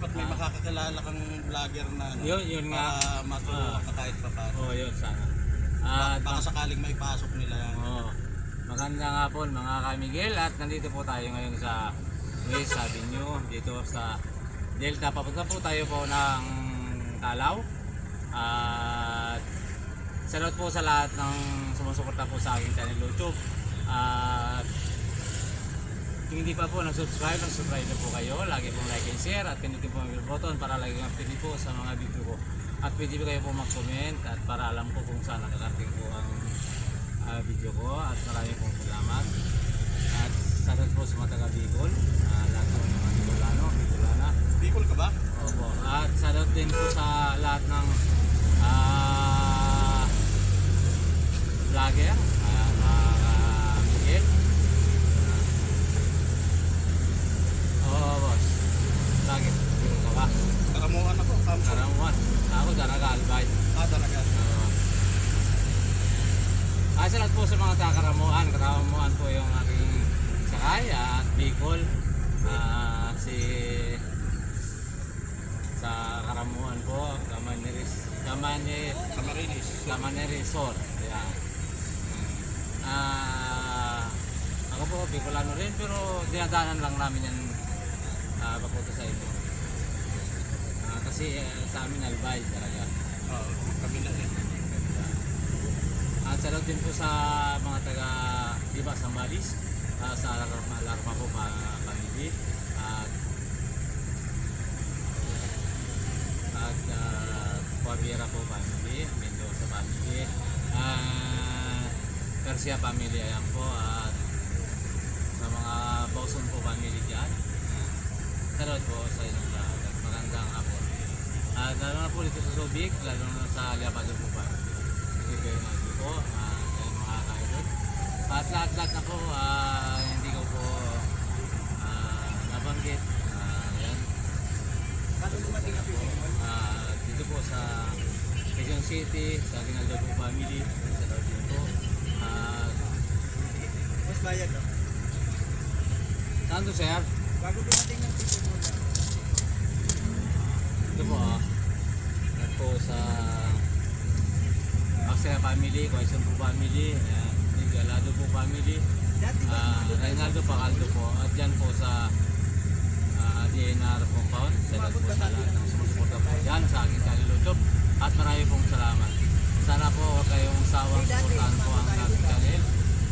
Dapat may makakakilala kang vlogger na ano, Yun nga. para matulungan ka kahit pa paano. Oo, yun sana. Baka sakaling may pasok nila yan. Oo. Magandang hapon mga ka-Miguel, at nandito po tayo ngayon sa West Avenue dito sa Delta. Papunta po tayo po ng Talaw. At salamat po sa lahat ng sumusuporta po sa aking channel YouTube. At kung hindi pa po nag-subscribe na po kayo. Lagi pong like and share at pinutin po ang bell button para lagi kang update po sa mga video ko. At pwede po kayo po mag-comment at para alam ko kung saan nakakarating po ang video ko. At maraming pong salamat. At salamat po sa mga taga Bicol, lahat po ng mga Bicolana. Bicol ka ba? Opo. At salamat din po sa lahat ng vlogger, Miguel. Oo, boss. Vlogger. Bicol ka ba? Karamuan ako. Karamuan. Ako talaga Albay. Talaga. Salamat po sa mga taga-Karamuan. Karamuan po yung aking sakay at Bicol. Sa Karamuan po, Camarines. Yan. Ako po Bicolano rin, pero dinadaanan lang namin yan papunta sa inyo. Kasi sa amin Albay talaga. Oo, kami na rin. At salamat din po sa mga taga Sambales, sa Larma po family, at Coaviera po family, Mendoza family, Garcia family, ayan po, at sa mga Bauson po family dyan. Salamat po sa inyong lahat at magandang hapon. At lalo na po dito sa Subic, lalo na sa Liabado po pa. Ito yung mga po, mga kaidol. At lahat-lahat na po, hindi ko po nabanggit. Yan. Dito po sa Quezon City, sa Rinaldo po family, sa Lordin po. Mas bayad no? Saan to, sir? Bago dumating ng video mo na. Ito po, yan po sa Axel family, Quezon po family, Galado po family, Reynaldo Pacaldo po, at dyan po sa DNR compound. Salamat po sa lahat ng sumusuporta po dyan sa aking channel YouTube, at marami pong salamat. Sana po huwag kayong sawang suportahan po ang aking channel,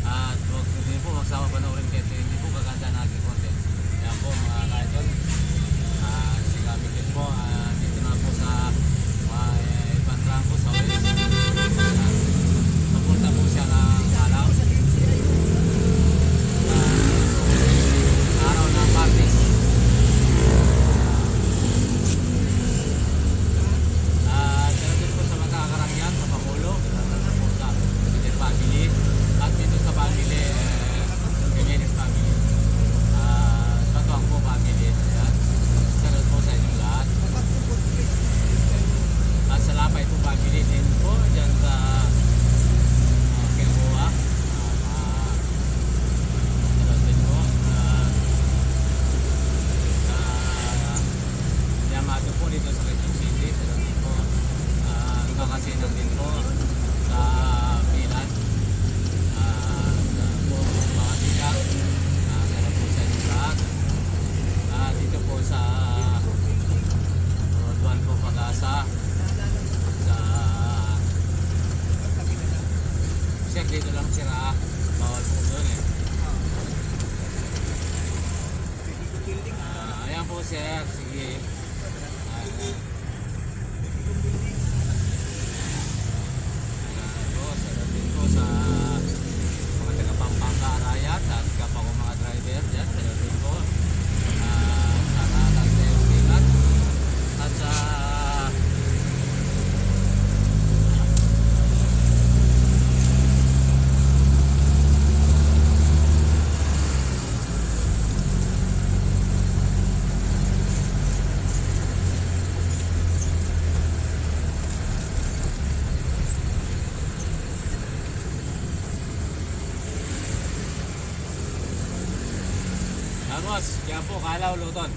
at huwag din po magsawa panoorin kahit hindi po kaganda na aking content. Yan po mga kaidol, si Kamigil po, dito na po sa ibang rango sa West. Papunta po siya ng Talaw. Araw ng Martes. Salamat po sa mga kakarangyan, sa Pangulo, sa po sa Miguel family, at dito sa family, Jimenez family. Batuang po family. Salamat po sa inyong lahat. At sa Lapay po family din po, dyan sa Kilboa. Salamat din po. Yamato po dito sa Quezon City. Salamat din po. Kakasinan din po sa Pilan. Sa po mga sigang. Salamat po sa inyong lahat. Dito po sa Road 1 po Pag-asa. Check dito lang sira, bawal po doon eh. Ayan po sir, sige. Ayan po, salamat din po sa mga taga Pampanga Arayat at kapag mga driver dyan, salamat din po. Sana lang tayo ingat. At sa Boss, kaya po, Kalaw, Luton.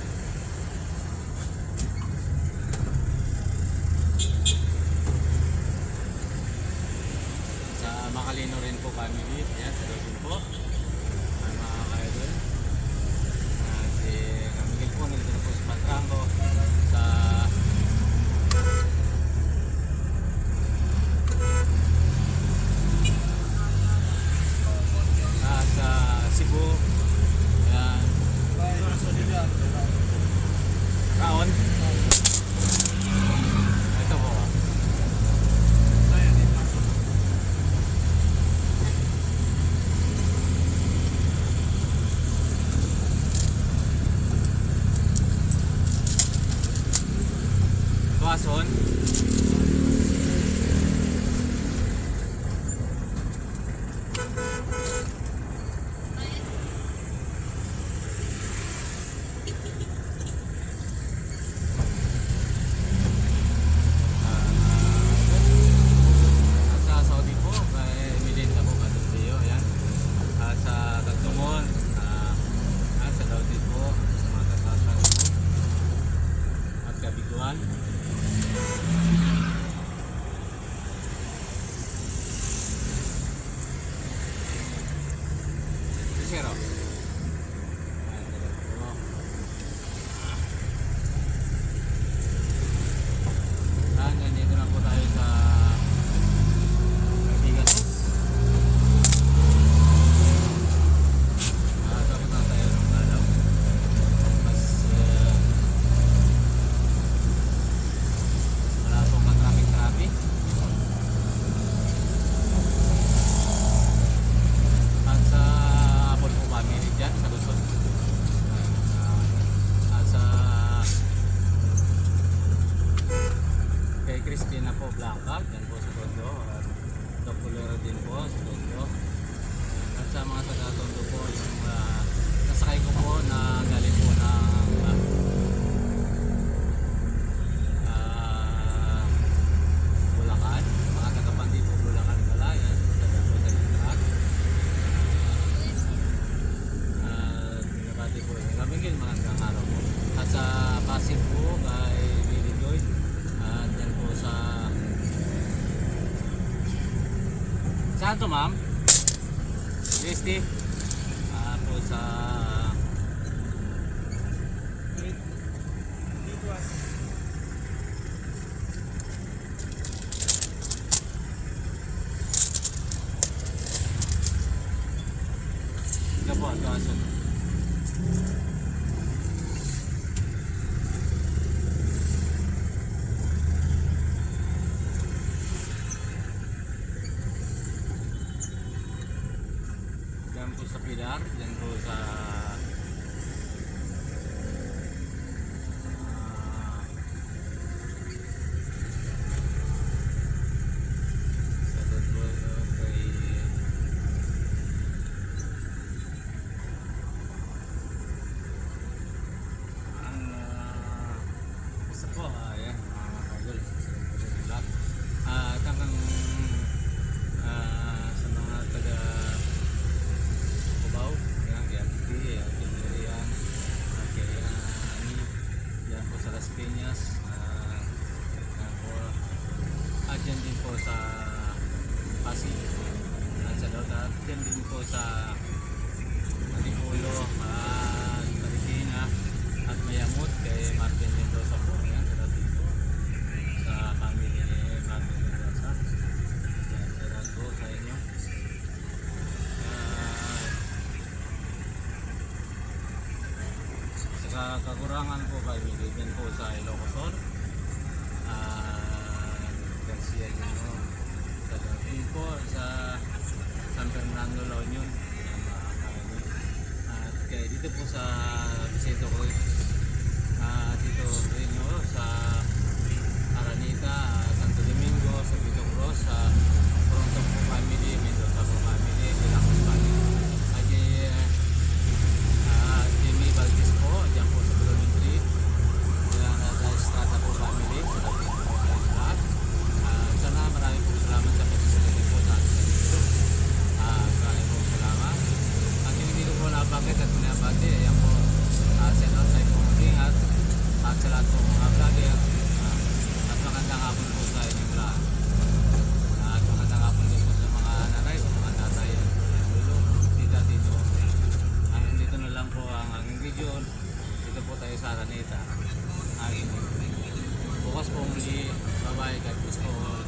Quezon. Sa Saudi po, kay Melinda po Kadundeo, ayan. Sa Tagtungon, sa Saudi po, sa mga katasan po. At Kabiguan. Sisero. Nandito na po tayo sa Kaibigan. Tapos na tayo ng dalaw. Mas wala pong matraffic-traffic. At sa Apple po family dyan sa Luzon. At sa kay Christina po Blanca, dyan po sa Tondo. At Dr. Lera din po sa Tondo. At sa mga taga-Tondo po, yung nasakay ko po na galing po ng Bulacan. Mga taga-Pandi po Bulacan pala. Yan, taga po sa Litrak. Nabati po yung Ramigil, magandang araw po. At sa Pasig po, kay Billy Joy. At yan po sa... Saan to, ma'am? UST? Po sa... Dito ah. Ika po, Tuason. Diyan po sa Pilar, diyan po sa sa doon po kay ang basta po, ayan, mga kagol, sa lahat. At hanggang sa mga taga Cubao, yan, kay Ati, kay Miriam, kay Ani, yan po sa Las Piñas, yan po, at yan din po sa Pasig, at sa Lota, at yan din po sa Manipulo, Marikina, at Mayamot, kay Martin Mendoza po, yan, sa dati po, sa family ni Martin Mendoza, yan, sa dati po sa inyo. Sa kakurangan po kay Miguel po sa Ilocos, Garcia Nino, sa Dauphin po sa San Fernando La Union, at kaya dito po sa Vicente Cruz, dito rin sa Aranita, Santo Domingo, sa Vito Cruz, sa Toronto po family, Mendoza po family, Ilocos family, at Jimmy Valdez po, dyan po sa Blooming sa Estrada po family, sa Dauphin po ay lahat. Sana marami po salamat sa pagsusunod po sa ating video. Maraming po salamat. At yung hindi ko po napakit at pinabati, ayan po, sa outside po mag-ingat, at sa lahat po mga vlogger, at magandang hapon po sa inyong lahat. At magandang hapon din po sa mga nanay, sa mga tatay, lulo, tita, tito. Hanggang dito na lang po ang aking video. Dito po tayo sa Araneta. Bukas po muli. Bye bye. God bless po.